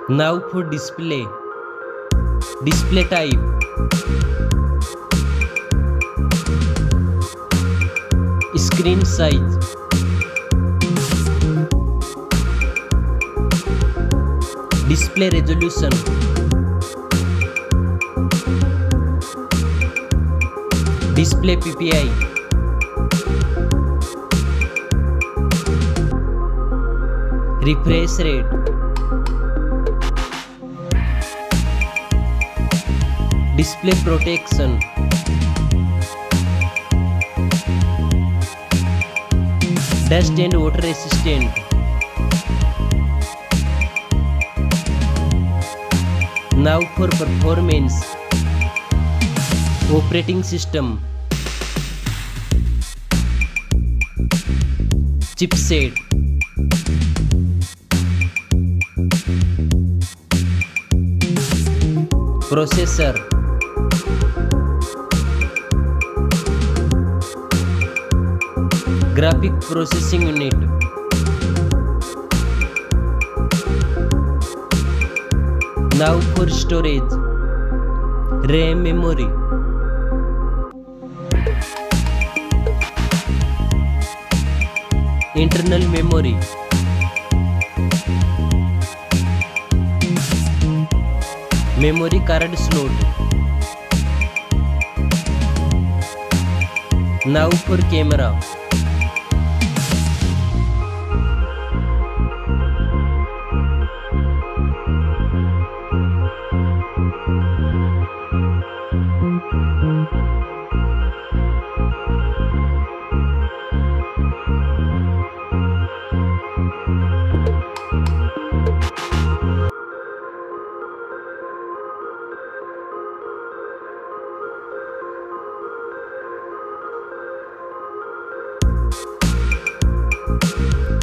Now for display. Display type. Screen size. Display resolution. Display PPI. Refresh rate. Display protection. Dust and water resistant. Now for performance. Operating system. Chipset. Processor. Graphic processing unit. Now for storage. RAM memory. Internal memory. Memory card slot. Now for camera.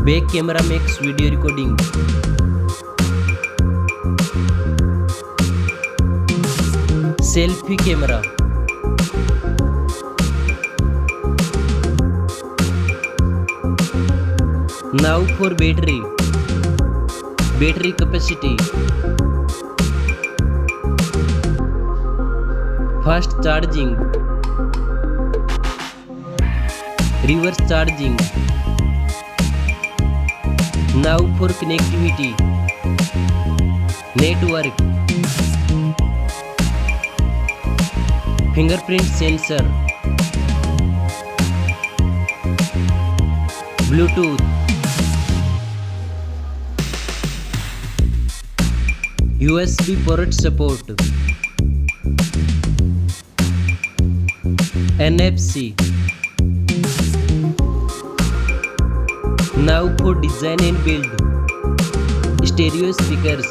Back camera makes video recording. Selfie camera. Now for battery. Battery capacity. Fast charging. Reverse charging. Now for connectivity. Network. Fingerprint sensor. Bluetooth. USB port support. NFC. Now for design and build. Stereo speakers.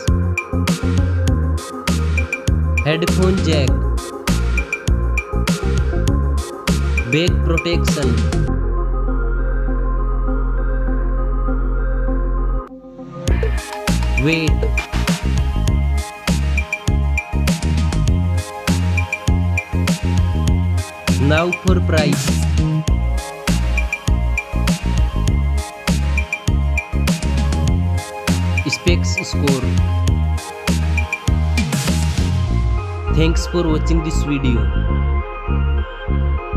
Headphone jack. Back protection. Weight. Now for price. Specs score. Thanks for watching this video.